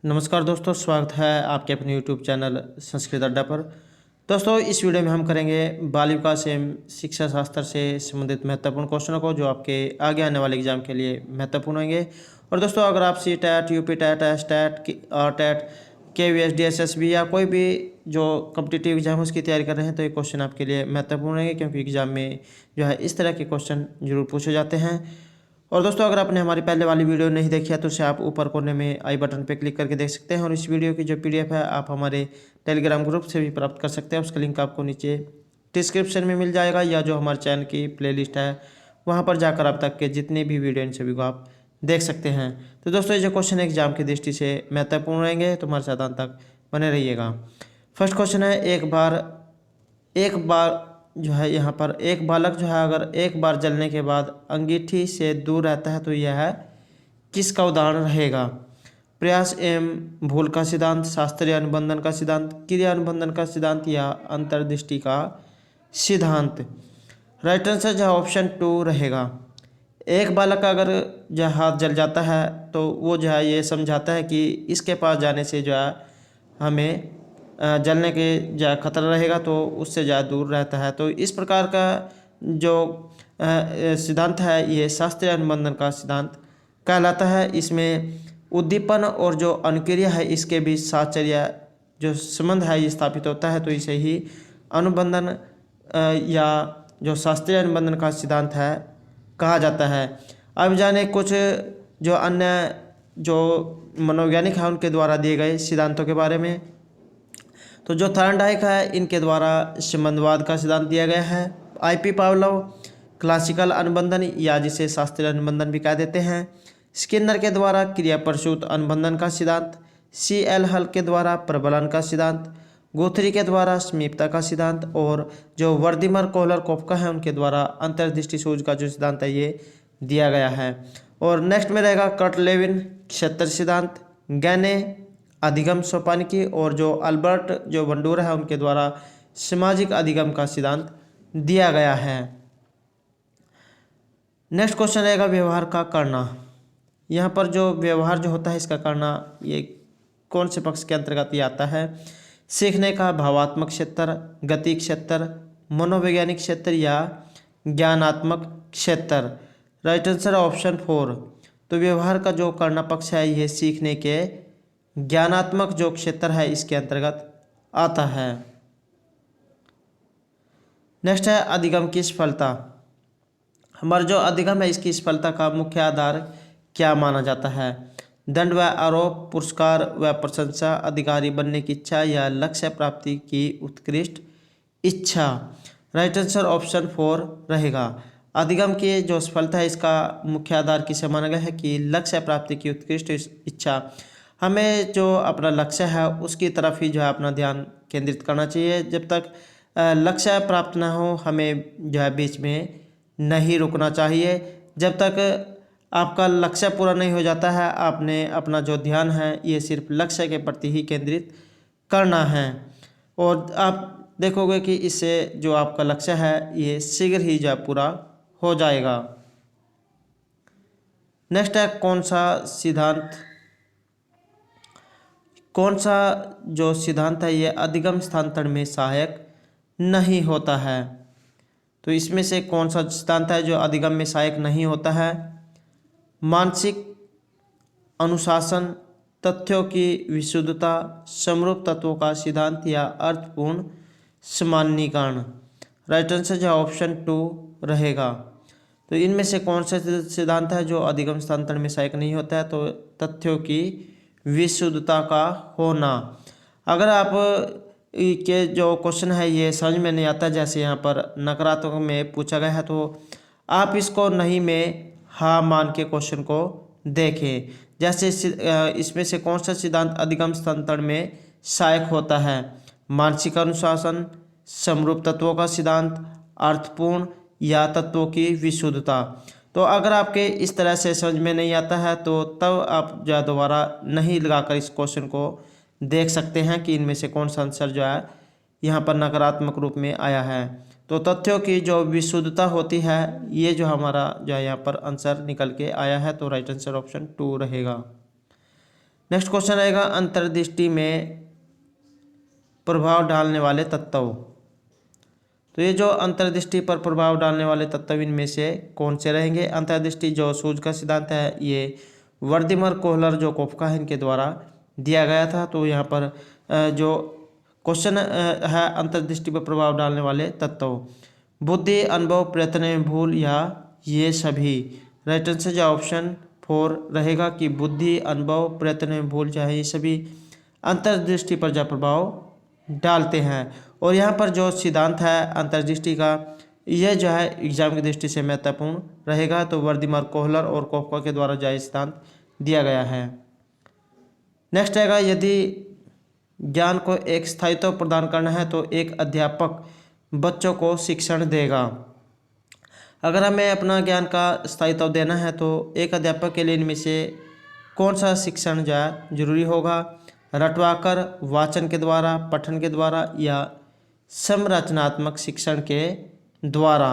नमस्कार दोस्तों, स्वागत है आपके अपने यूट्यूब चैनल संस्कृत अड्डा पर। दोस्तों, इस वीडियो में हम करेंगे बाल विकास एवं शिक्षा शास्त्र से संबंधित महत्वपूर्ण क्वेश्चनों को, जो आपके आगे आने वाले एग्जाम के लिए महत्वपूर्ण होंगे। और दोस्तों, अगर आप C TET, UP TET, S TET, R TET, KVS, DSSB या कोई भी जो कम्पिटिटिव एग्जाम उसकी तैयारी कर रहे हैं, तो ये क्वेश्चन आपके लिए महत्वपूर्ण रहेंगे, क्योंकि एग्जाम में जो है इस तरह के क्वेश्चन जरूर पूछे जाते हैं। और दोस्तों, अगर आपने हमारी पहले वाली वीडियो नहीं देखी है तो उसे आप ऊपर कोने में आई बटन पर क्लिक करके देख सकते हैं। और इस वीडियो की जो PDF है आप हमारे टेलीग्राम ग्रुप से भी प्राप्त कर सकते हैं। उसका लिंक आपको नीचे डिस्क्रिप्शन में मिल जाएगा, या जो हमारे चैनल की प्लेलिस्ट है वहाँ पर जाकर आप तक के जितने भी वीडियो इन सभी को आप देख सकते हैं। तो दोस्तों, ये जो क्वेश्चन एग्जाम की दृष्टि से महत्वपूर्ण रहेंगे, तो हमारे साथ अंत तक बने रहिएगा। फर्स्ट क्वेश्चन है, एक बार जो है यहाँ पर एक बालक जो है अगर एक बार जलने के बाद अंगीठी से दूर रहता है तो यह किसका उदाहरण रहेगा? प्रयास एवं भूल का सिद्धांत, शास्त्रीय अनुबंधन का सिद्धांत, क्रिया अनुबंधन का सिद्धांत या अंतर्दृष्टि का सिद्धांत। राइट आंसर जो है ऑप्शन 2 रहेगा। एक बालक अगर जो है हाथ जल जाता है तो वो जो है ये समझाता है कि इसके पास जाने से जो है हमें जलने के जो खतरा रहेगा, तो उससे ज़्यादा दूर रहता है। तो इस प्रकार का जो सिद्धांत है ये शास्त्रीय अनुबंधन का सिद्धांत कहलाता है। इसमें उद्दीपन और जो अनुक्रिया है इसके बीच साहचर्य जो संबंध है ये स्थापित होता है, तो इसे ही अनुबंधन या जो शास्त्रीय अनुबंधन का सिद्धांत है कहा जाता है। अब जाने कुछ जो अन्य जो मनोवैज्ञानिक है उनके द्वारा दिए गए सिद्धांतों के बारे में। तो जो थॉर्नडाइक है इनके द्वारा संबंधवाद का सिद्धांत दिया गया है। IP पावलोव क्लासिकल अनुबंधन या जिसे शास्त्रीय अनुबंधन भी कह देते हैं। स्किनर के द्वारा क्रिया प्रसूत अनुबंधन का सिद्धांत। CL हल के द्वारा प्रबलन का सिद्धांत। गुथरी के द्वारा समीपता का सिद्धांत। और जो वर्दिमर कोहलर कोपका है उनके द्वारा अंतर्दृष्टि सूझ का जो सिद्धांत है ये दिया गया है। और नेक्स्ट में रहेगा कर्ट लेविन क्षेत्र सिद्धांत, गैने अधिगम सोपानिकी, और जो अल्बर्ट जो बंडूरा है उनके द्वारा सामाजिक अधिगम का सिद्धांत दिया गया है। नेक्स्ट क्वेश्चन रहेगा व्यवहार का करना। यहाँ पर जो व्यवहार जो होता है इसका करना ये कौन से पक्ष के अंतर्गत ये आता है? सीखने का भावात्मक क्षेत्र, गति क्षेत्र, मनोवैज्ञानिक क्षेत्र या ज्ञानात्मक क्षेत्र। Right answer option 4। तो व्यवहार का जो करना पक्ष है ये सीखने के ज्ञानात्मक जो क्षेत्र है इसके अंतर्गत आता है। नेक्स्ट है अधिगम की सफलता। हमारा जो अधिगम है इसकी सफलता का मुख्य आधार क्या माना जाता है? दंड व आरोप, पुरस्कार व प्रशंसा, अधिकारी बनने की इच्छा या लक्ष्य प्राप्ति की उत्कृष्ट इच्छा। राइट आंसर ऑप्शन 4 रहेगा। अधिगम की जो सफलता है इसका मुख्य आधार किसे माना गया है कि लक्ष्य प्राप्ति की उत्कृष्ट इच्छा। हमें जो अपना लक्ष्य है उसकी तरफ ही जो है अपना ध्यान केंद्रित करना चाहिए। जब तक लक्ष्य प्राप्त ना हो हमें जो है बीच में नहीं रुकना चाहिए। जब तक आपका लक्ष्य पूरा नहीं हो जाता है आपने अपना जो ध्यान है ये सिर्फ लक्ष्य के प्रति ही केंद्रित करना है। और आप देखोगे कि इससे जो आपका लक्ष्य है ये शीघ्र ही जो पूरा हो जाएगा। नेक्स्ट है कौन सा जो सिद्धांत है ये अधिगम स्थानांतरण में सहायक नहीं होता है? तो इसमें से कौन सा सिद्धांत है जो अधिगम में सहायक नहीं होता है? मानसिक अनुशासन, तथ्यों की विशुद्धता, समरूप तत्वों का सिद्धांत या अर्थपूर्ण सामान्यीकरण। राइट आंसर जो ऑप्शन 2 रहेगा। तो इनमें से कौन सा सिद्धांत है जो अधिगम स्थानांतरण में सहायक नहीं होता है? तो तथ्यों की विशुद्धता का होना। अगर आप के जो क्वेश्चन है ये समझ में नहीं आता, जैसे यहाँ पर नकारात्मक में पूछा गया है, तो आप इसको नहीं में हाँ मान के क्वेश्चन को देखें। जैसे इसमें से कौन सा सिद्धांत अधिगम स्थानांतरण में सहायक होता है? मानसिक अनुशासन, समरूप तत्वों का सिद्धांत, अर्थपूर्ण या तत्वों की विशुद्धता। तो अगर आपके इस तरह से समझ में नहीं आता है तो तब आप जो है दोबारा नहीं लगाकर इस क्वेश्चन को देख सकते हैं कि इनमें से कौन सा आंसर जो है यहाँ पर नकारात्मक रूप में आया है। तो तथ्यों की जो विशुद्धता होती है ये जो हमारा जो है यहाँ पर आंसर निकल के आया है। तो राइट आंसर ऑप्शन 2 रहेगा। नेक्स्ट क्वेश्चन रहेगा अंतर्दृष्टि में प्रभाव डालने वाले तत्व। तो ये जो अंतर्दृष्टि पर प्रभाव डालने वाले तत्व इनमें से कौन से रहेंगे। अंतर्दृष्टि जो सूझ का सिद्धांत है ये वर्दिमर कोहलर जो कोफका है इनके द्वारा दिया गया था। तो यहाँ पर जो क्वेश्चन है अंतर्दृष्टि पर प्रभाव डालने वाले तत्व, बुद्धि, अनुभव, प्रयत्न में भूल या ये सभी। राइट आंसर जो ऑप्शन 4 रहेगा कि बुद्धि, अनुभव, प्रयत्न में भूल चाहे ये सभी अंतर्दृष्टि पर जो प्रभाव डालते हैं। और यहाँ पर जो सिद्धांत है अंतर्दृष्टि का यह जो है एग्जाम की दृष्टि से महत्वपूर्ण रहेगा। तो वर्दिमर कोहलर और कोफका के द्वारा जो सिद्धांत दिया गया है। नेक्स्ट रहेगा यदि ज्ञान को एक स्थायित्व प्रदान करना है तो एक अध्यापक बच्चों को शिक्षण देगा। अगर हमें अपना ज्ञान का स्थायित्व देना है तो एक अध्यापक के लिए इनमें से कौन सा शिक्षण जो है जरूरी होगा। रटवाकर, वाचन के द्वारा, पठन के द्वारा या संरचनात्मक शिक्षण के द्वारा।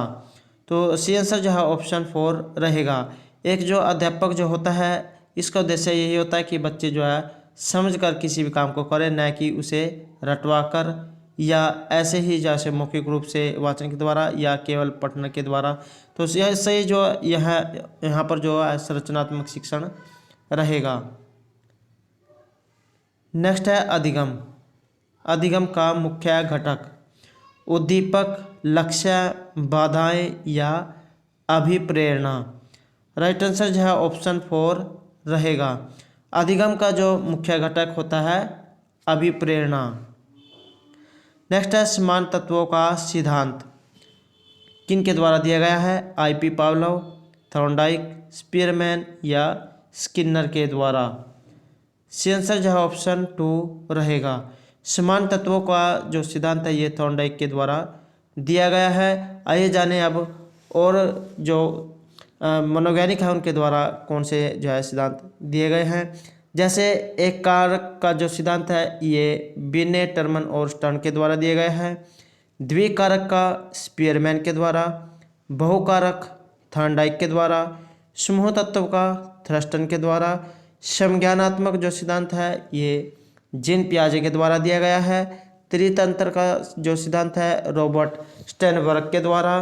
तो सी आंसर जो है ऑप्शन 4 रहेगा। एक जो अध्यापक जो होता है इसका उद्देश्य यही होता है कि बच्चे जो है समझकर किसी भी काम को करें, न कि उसे रटवाकर या ऐसे ही जैसे मौखिक रूप से वाचन के द्वारा या केवल पठन के द्वारा। तो सही जो यहाँ पर जो है संरचनात्मक शिक्षण रहेगा। नेक्स्ट है अधिगम। अधिगम का मुख्य घटक उद्दीपक, लक्ष्य, बाधाएं या अभिप्रेरणा। राइट आंसर जो है ऑप्शन 4 रहेगा। अधिगम का जो मुख्य घटक होता है अभिप्रेरणा। नेक्स्ट है समान तत्वों का सिद्धांत किन के द्वारा दिया गया है। आई.पी. पावलोव, थॉर्नडाइक, स्पीयरमैन या स्किनर के द्वारा। सी आंसर जो है ऑप्शन 2 रहेगा। समान तत्वों का जो सिद्धांत है ये थॉर्नडाइक के द्वारा दिया गया है। आइए जाने अब और जो मनोवैज्ञानिक है उनके द्वारा कौन से जो है सिद्धांत दिए गए हैं। जैसे एक कारक का जो सिद्धांत है ये बिने, टर्मन और स्टर्न के द्वारा दिए गए हैं। द्विकारक का स्पीयरमैन के द्वारा, बहुकारक थॉर्नडाइक के द्वारा, समूह तत्व का थ्रस्टन के द्वारा, संज्ञानात्मक जो सिद्धांत है ये जीन पियाजे के द्वारा दिया गया है। त्रितंत्र का जो सिद्धांत है रॉबर्ट स्टेनबर्ग के द्वारा,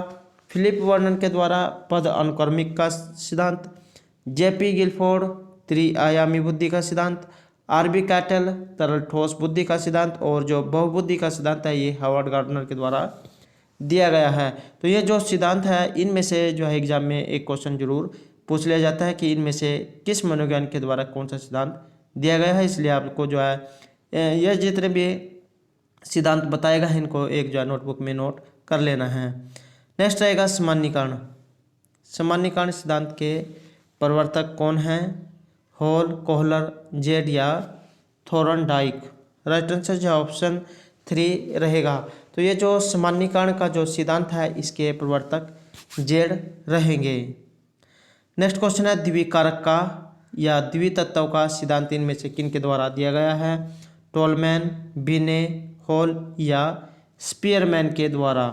फिलिप वर्नन के द्वारा पद अनुक्रमिक का सिद्धांत, जेपी गिलफोर्ड त्रिआयामी बुद्धि का सिद्धांत, आरबी कैटल तरल ठोस बुद्धि का सिद्धांत और जो बहुबुद्धि का सिद्धांत है ये हार्वर्ड गार्डनर के द्वारा दिया गया है। तो ये जो सिद्धांत है इनमें से जो है एग्जाम में एक क्वेश्चन जरूर पूछ लिया जाता है कि इनमें से किस मनोविज्ञान के द्वारा कौन सा सिद्धांत दिया गया है। इसलिए आपको जो है यह जितने भी सिद्धांत बताएगा इनको एक जो है नोटबुक में नोट कर लेना है। नेक्स्ट रहेगा सामान्यीकरण। सामान्यीकरण सिद्धांत के प्रवर्तक कौन हैं। हॉल, कोहलर, जेड या थॉर्नडाइक। राइट आंसर जो ऑप्शन 3 रहेगा। तो ये जो सामान्यीकरण का जो सिद्धांत है इसके प्रवर्तक जेड रहेंगे। नेक्स्ट क्वेश्चन है द्विकारक का या द्वितत्व का सिद्धांत इनमें से किन के द्वारा दिया गया है। टोलमैन, बिने, हॉल या स्पीयरमैन के द्वारा।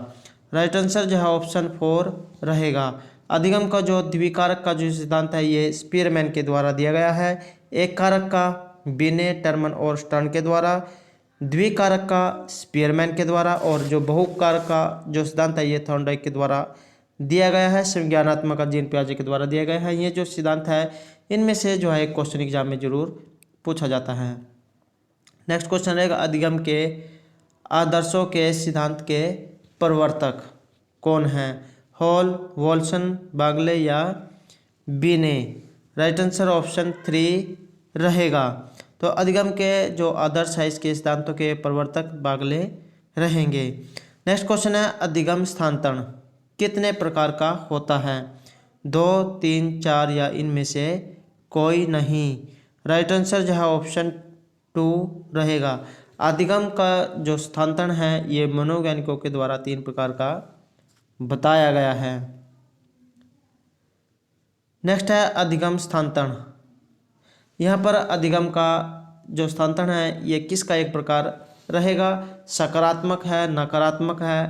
राइट आंसर जो है ऑप्शन 4 रहेगा। अधिगम का जो द्विकारक का जो सिद्धांत है ये स्पीयरमैन के द्वारा दिया गया है। एक कारक का बिने, टर्मन और स्टर्न के द्वारा, द्विकारक का स्पीयरमैन के द्वारा और जो बहुकारक का जो सिद्धांत है ये थॉर्नडाइक के द्वारा दिया गया है। संज्ञानात्मक का जीन पियाजे के द्वारा दिया गया है। ये जो सिद्धांत है इनमें से जो है एक क्वेश्चन एग्जाम में जरूर पूछा जाता है। नेक्स्ट क्वेश्चन रहेगा अधिगम के आदर्शों के सिद्धांत के प्रवर्तक कौन हैं। हॉल, वॉल्सन, बागले या बिने। राइट आंसर ऑप्शन 3 रहेगा। तो अधिगम के जो आदर्श है इसके सिद्धांतों के प्रवर्तक बागले रहेंगे। नेक्स्ट क्वेश्चन है अधिगम स्थानांतरण कितने प्रकार का होता है। 2, 3, 4 या इनमें से कोई नहीं। राइट आंसर जो है ऑप्शन 2 रहेगा। अधिगम का जो स्थानांतरण है ये मनोवैज्ञानिकों के द्वारा 3 प्रकार का बताया गया है। नेक्स्ट है अधिगम स्थानांतरण। यहाँ पर अधिगम का जो स्थानांतरण है ये किसका एक प्रकार रहेगा। सकारात्मक है, नकारात्मक है,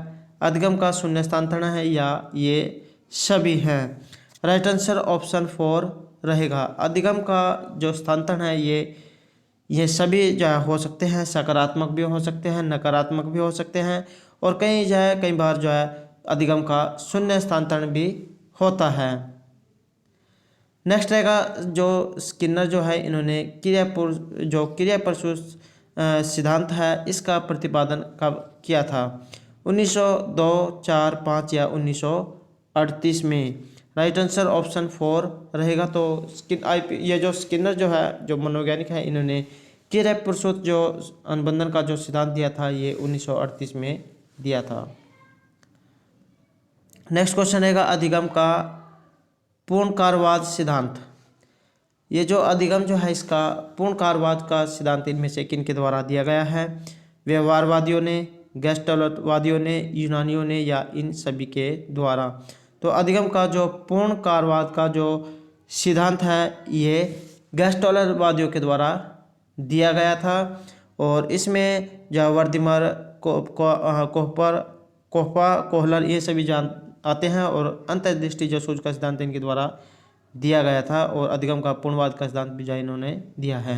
अधिगम का शून्य स्थानांतरण है या ये सभी हैं। राइट आंसर ऑप्शन 4 रहेगा। अधिगम का जो स्थानांतरण है ये ये सभी जो है हो सकते हैं, सकारात्मक भी हो सकते हैं, नकारात्मक भी हो सकते हैं, और कई जो है कई बार जो है अधिगम का शून्य स्थानांतरण भी होता है। नेक्स्ट रहेगा जो स्किनर जो है इन्होंने क्रिया परसु सिद्धांत है इसका प्रतिपादन कब किया था? 1902, 4, 5 या 1938 में। राइट आंसर ऑप्शन 4 रहेगा। तो ये जो स्किनर जो है जो मनोवैज्ञानिक है इन्होंने क्रिया परसु जो अनुबंधन का जो सिद्धांत दिया था ये 1938 में दिया था। नेक्स्ट क्वेश्चन रहेगा अधिगम का पूर्णकारवाद सिद्धांत। ये जो अधिगम जो है इसका पूर्णकारवाद का सिद्धांत इनमें से किन के द्वारा दिया गया है? व्यवहारवादियों ने, गेस्टल्टवादियों ने, यूनानियों ने, या इन सभी के द्वारा? तो अधिगम का जो पूर्णकारवाद का जो सिद्धांत है ये गेस्टल्टवादियों के द्वारा दिया गया था, और इसमें जो वर्दिमर, कोहपा, कोहलर ये सभी जान आते हैं, और अंतर्दृष्टि जो सूझ का सिद्धांत इनके द्वारा दिया गया था, और अधिगम का पूर्णवाद का सिद्धांत भी जो इन्होंने दिया है।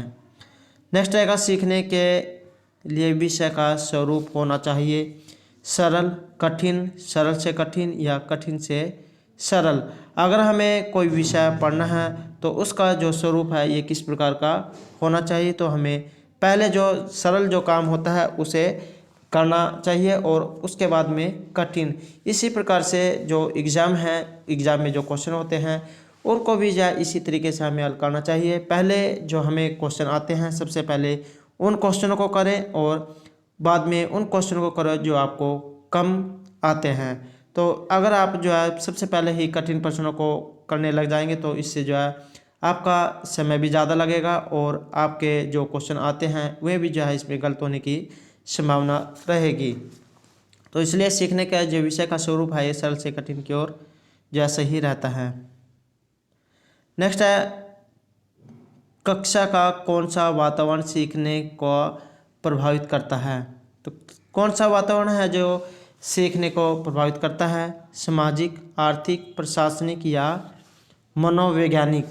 नेक्स्ट रहेगा सीखने के लिए विषय का स्वरूप होना चाहिए। सरल, कठिन, सरल से कठिन, या कठिन से सरल। अगर हमें कोई विषय पढ़ना है तो उसका जो स्वरूप है ये किस प्रकार का होना चाहिए? तो हमें पहले जो सरल जो काम होता है उसे करना चाहिए, और उसके बाद में कठिन। इसी प्रकार से जो एग्ज़ाम है, एग्ज़ाम में जो क्वेश्चन होते हैं उनको भी जो इसी तरीके से हमें हल करना चाहिए। पहले जो हमें क्वेश्चन आते हैं सबसे पहले उन क्वेश्चनों को करें, और बाद में उन क्वेश्चनों को करें जो आपको कम आते हैं। तो अगर आप जो है सबसे पहले ही कठिन प्रश्नों को करने लग जाएंगे तो इससे जो है आपका समय भी ज़्यादा लगेगा, और आपके जो क्वेश्चन आते हैं वे भी जो है इसमें गलत होने की संभावना रहेगी। तो इसलिए सीखने का जो विषय का स्वरूप है ये सरल से कठिन की ओर जैसा ही रहता है। नेक्स्ट है कक्षा का कौन सा वातावरण सीखने को प्रभावित करता है? तो कौन सा वातावरण है जो सीखने को प्रभावित करता है? सामाजिक, आर्थिक, प्रशासनिक, या मनोवैज्ञानिक?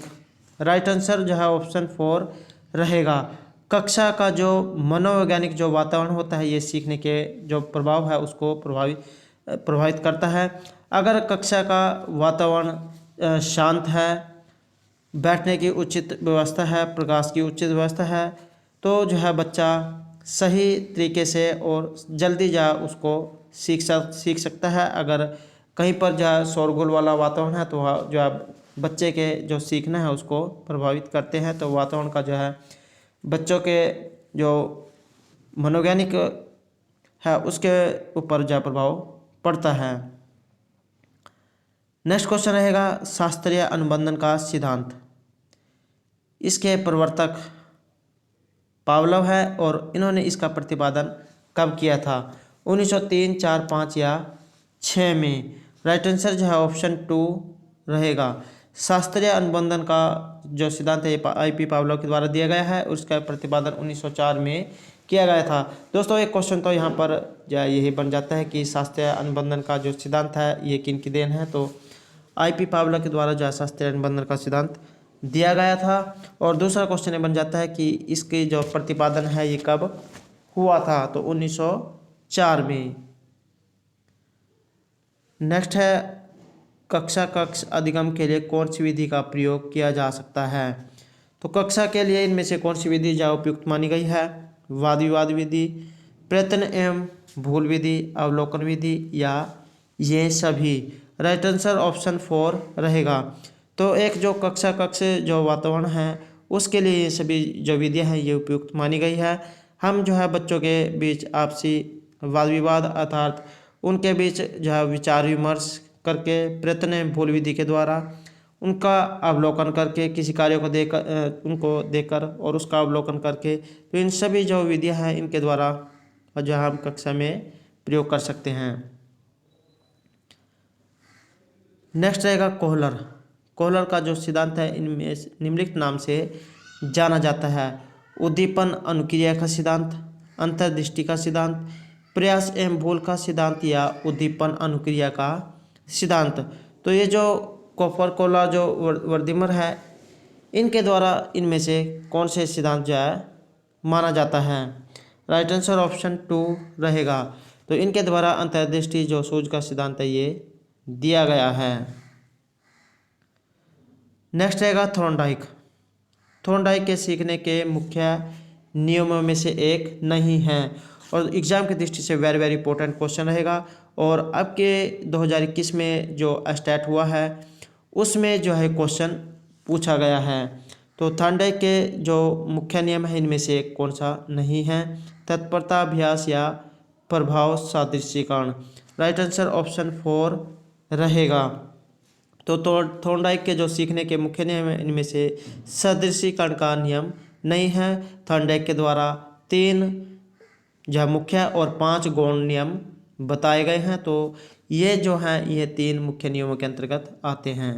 राइट आंसर जो है ऑप्शन 4 रहेगा। कक्षा का जो मनोवैज्ञानिक जो वातावरण होता है ये सीखने के जो प्रभाव है उसको प्रभावित करता है। अगर कक्षा का वातावरण शांत है, बैठने की उचित व्यवस्था है, प्रकाश की उचित व्यवस्था है, तो जो है बच्चा सही तरीके से और जल्दी जो है उसको सीख सकता है। अगर कहीं पर जो है शोरगुल वाला वातावरण है तो वह जो है बच्चे के जो सीखना है उसको प्रभावित करते हैं। तो वातावरण का जो है बच्चों के जो मनोवैज्ञानिक है उसके ऊपर जो प्रभाव पड़ता है। नेक्स्ट क्वेश्चन रहेगा शास्त्रीय अनुबंधन का सिद्धांत। इसके प्रवर्तक पावलोव है, और इन्होंने इसका प्रतिपादन कब किया था? 1903, 4, 5 या 6 में। राइट आंसर जो है ऑप्शन 2 रहेगा। शास्त्रीय अनुबंधन का जो सिद्धांत है IP पावलोव के द्वारा दिया गया है, उसका प्रतिपादन 1904 में किया गया था। दोस्तों एक क्वेश्चन तो यहाँ पर जो यही बन जाता है कि शास्त्रीय अनुबंधन का जो सिद्धांत है ये किन की देन है? तो IP पावलोव के द्वारा जो शास्त्रीय अनुबंधन का सिद्धांत दिया गया था। और दूसरा क्वेश्चन ये बन जाता है कि इसकी जो प्रतिपादन है ये कब हुआ था? तो 1904 में। नेक्स्ट है कक्षा अधिगम के लिए कौन सी विधि का प्रयोग किया जा सकता है? तो कक्षा के लिए इनमें से कौन सी विधि जो उपयुक्त मानी गई है? वाद विवाद विधि, प्रयत्न एवं भूल विधि, अवलोकन विधि, या ये सभी? राइट आंसर ऑप्शन 4 रहेगा। तो एक जो कक्षा जो वातावरण है उसके लिए ये सभी जो विधियाँ हैं ये उपयुक्त मानी गई है। हम जो है बच्चों के बीच आपसी वाद विवाद अर्थात उनके बीच जो है विचार विमर्श करके, प्रयत्न भूल विधि के द्वारा, उनका अवलोकन करके, किसी कार्य को उनको देखकर और उसका अवलोकन करके, तो इन सभी जो विधियाँ हैं इनके द्वारा जो हम कक्षा में प्रयोग कर सकते हैं। नेक्स्ट रहेगा कोहलर का जो सिद्धांत है इनमें निम्नलिखित नाम से जाना जाता है। उद्दीपन अनुक्रिया का सिद्धांत, अंतर्दृष्टि का सिद्धांत, प्रयास एवं भूल का सिद्धांत, या उद्दीपन अनुक्रिया का सिद्धांत? तो ये जो कोहलर जो वर्दिमर है इनके द्वारा इनमें से कौन से सिद्धांत जो है माना जाता है। राइट आंसर ऑप्शन 2 रहेगा। तो इनके द्वारा अंतर्दृष्टि जो सूझ का सिद्धांत है ये दिया गया है। नेक्स्ट रहेगा थॉर्नडाइक। थॉर्नडाइक के सीखने के मुख्य नियमों में से एक नहीं है, और एग्जाम की दृष्टि से वेरी वेरी इंपॉर्टेंट क्वेश्चन रहेगा। और अब के 2021 में जो स्टार्ट हुआ है उसमें जो है क्वेश्चन पूछा गया है। तो थॉर्नडाइक के जो मुख्य नियम है इनमें से कौन सा नहीं है? तत्परता अभ्यास या प्रभाव सादृश्यीकरण। राइट आंसर ऑप्शन 4 रहेगा। तो थॉर्नडाइक के जो सीखने के मुख्य नियम है इनमें से सदृशीकरण का नियम नहीं है। थॉर्नडाइक के द्वारा 3 जो मुख्य और 5 गौण नियम बताए गए हैं। तो ये जो हैं ये 3 मुख्य नियमों के अंतर्गत आते हैं।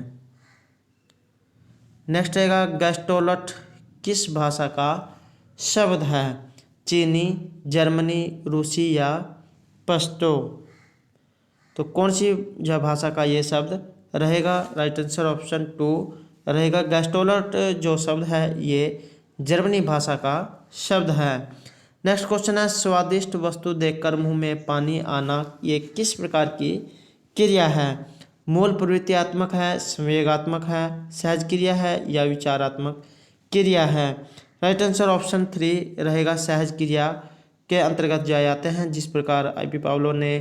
नेक्स्ट रहेगा गेस्टोलट किस भाषा का शब्द है? चीनी, जर्मनी, रूसी या पश्तो। तो कौन सी जो भाषा का ये शब्द रहेगा? राइट आंसर ऑप्शन 2 रहेगा। गेस्टोलट जो शब्द है ये जर्मनी भाषा का शब्द है। नेक्स्ट क्वेश्चन है स्वादिष्ट वस्तु देखकर मुंह में पानी आना ये किस प्रकार की क्रिया है? मूल प्रवृत्तियात्मक है, संवेगात्मक है, सहज क्रिया है या विचारात्मक क्रिया है? राइट आंसर ऑप्शन 3 रहेगा। सहज क्रिया के अंतर्गत जाए जाते हैं। जिस प्रकार आईपी पावलो ने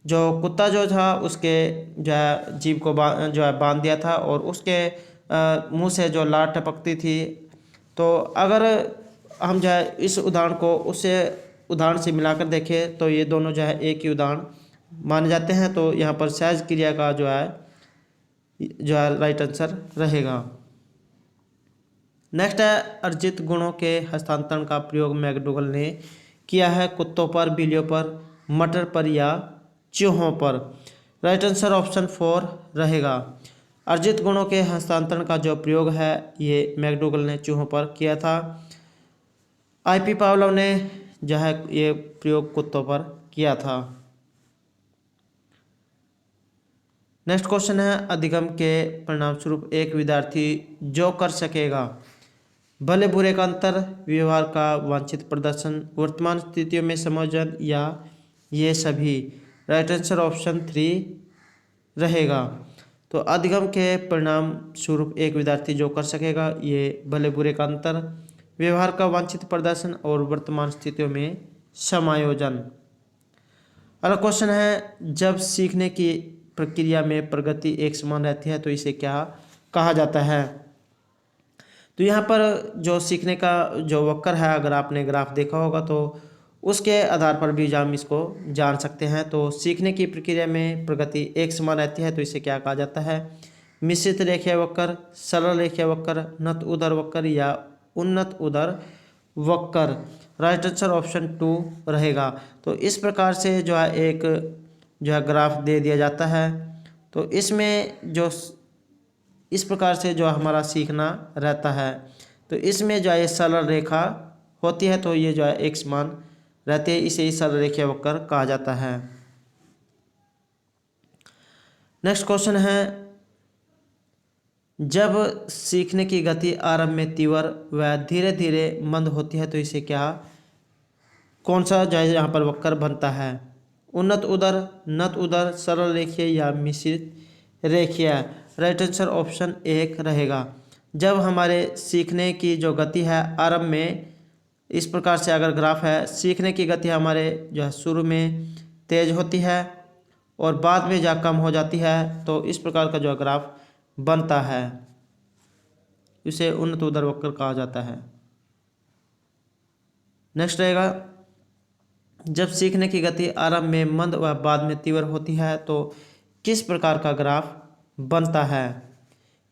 जो कुत्ता जो था उसके जो है जीभ को जो है बांध दिया था और उसके मुंह से जो लार टपकती थी। तो अगर हम जो है इस उदाहरण को उससे उदाहरण से मिलाकर देखें तो ये दोनों जो है एक ही उदाहरण माने जाते हैं। तो यहाँ पर सहज क्रिया का जो है राइट आंसर रहेगा। नेक्स्ट है अर्जित गुणों के हस्तांतरण का प्रयोग मैकडोगल ने किया है कुत्तों पर, बिल्लियों पर, मटर पर या चूहों पर? राइट आंसर ऑप्शन 4 रहेगा। अर्जित गुणों के हस्तांतरण का जो प्रयोग है ये मैकडोगल ने चूहों पर किया था। आईपी पावलोव ने जो है ये प्रयोग कुत्तों पर किया था। नेक्स्ट क्वेश्चन है अधिगम के परिणाम स्वरूप एक विद्यार्थी जो कर सकेगा भले बुरे का अंतर, व्यवहार का वांछित प्रदर्शन, वर्तमान स्थितियों में समायोजन या ये सभी? राइट आंसर ऑप्शन 3 रहेगा। तो अधिगम के परिणाम स्वरूप एक विद्यार्थी जो कर सकेगा ये भले बुरे का अंतर, व्यवहार का वांछित प्रदर्शन और वर्तमान स्थितियों में समायोजन। अगला क्वेश्चन है जब सीखने की प्रक्रिया में प्रगति एक समान रहती है तो इसे क्या कहा जाता है? तो यहाँ पर जो सीखने का जो वक्र है अगर आपने ग्राफ देखा होगा तो उसके आधार पर भी हम इसको जान सकते हैं। तो सीखने की प्रक्रिया में प्रगति एक समान रहती है तो इसे क्या कहा जाता है? मिश्रित रेखीय वक्र, सरल रेखीय वक्र, नत उदर वक्र या उन्नत उदर वक्र? राइट आंसर ऑप्शन 2 रहेगा। तो इस प्रकार से जो है एक जो है ग्राफ दे दिया जाता है। तो इसमें जो इस प्रकार से जो हमारा सीखना रहता है तो इसमें जो है सरल रेखा होती है तो ये जो है एक समान रहते हैं, इसे ही सरल रेखीय वक्र कहा जाता है। नेक्स्ट क्वेश्चन है जब सीखने की गति आरंभ में तीव्र व धीरे धीरे मंद होती है तो इसे क्या कौन सा जो है यहाँ पर वक्र बनता है? उन्नत उदर, नत उदर, सरल रेखीय या मिश्रित रेखीय? राइट आंसर ऑप्शन 1 रहेगा। जब हमारे सीखने की जो गति है आरंभ में इस प्रकार से अगर ग्राफ है, सीखने की गति हमारे जो है शुरू में तेज होती है और बाद में जा कम हो जाती है तो इस प्रकार का जो ग्राफ बनता है इसे उन्नत उदर वक्र कहा जाता है। नेक्स्ट रहेगा जब सीखने की गति आरंभ में मंद व बाद में तीव्र होती है तो किस प्रकार का ग्राफ बनता है?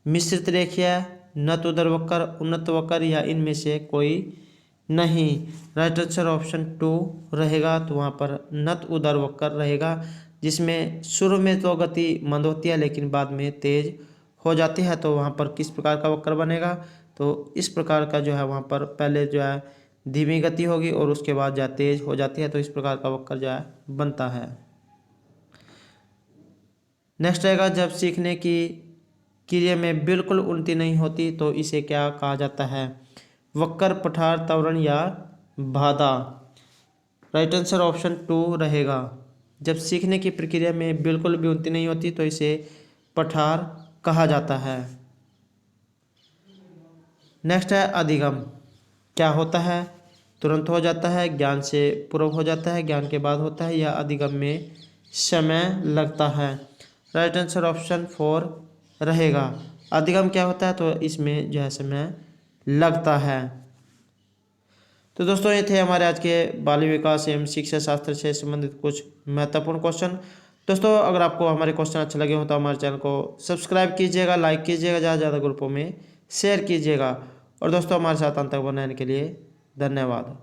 मिश्रित रेखीय, नत उदर वक्र, उन्नत वक्र या इनमें से कोई नहीं? राइट आंसर ऑप्शन 2 रहेगा। तो वहाँ पर नत उदर वक्र रहेगा जिसमें शुरू में तो गति मंद होती है लेकिन बाद में तेज हो जाती है। तो वहाँ पर किस प्रकार का वक्र बनेगा? तो इस प्रकार का जो है वहाँ पर पहले जो है धीमी गति होगी और उसके बाद जो तेज हो जाती है तो इस प्रकार का वक्र जो है बनता है। नेक्स्ट रहेगा जब सीखने की क्रिया में बिल्कुल उन्नति नहीं होती तो इसे क्या कहा जाता है? वक्र, पठार, त्वरण या बाधा। राइट आंसर ऑप्शन 2 रहेगा। जब सीखने की प्रक्रिया में बिल्कुल भी उन्नति नहीं होती तो इसे पठार कहा जाता है। नेक्स्ट है अधिगम। क्या होता है? तुरंत हो जाता है, ज्ञान से पूर्व हो जाता है, ज्ञान के बाद होता है, या अधिगम में समय लगता है। राइट आंसर ऑप्शन 4 रहेगा। अधिगम क्या होता है? तो इसमें जो है समय लगता है। तो दोस्तों ये थे हमारे आज के बाल विकास एवं शिक्षा शास्त्र से संबंधित कुछ महत्वपूर्ण क्वेश्चन। दोस्तों अगर आपको हमारे क्वेश्चन अच्छे लगे हो तो हमारे चैनल को सब्सक्राइब कीजिएगा, लाइक कीजिएगा, ज़्यादा से ज़्यादा ग्रुपों में शेयर कीजिएगा। और दोस्तों हमारे साथ अंत तक बनाने के लिए धन्यवाद।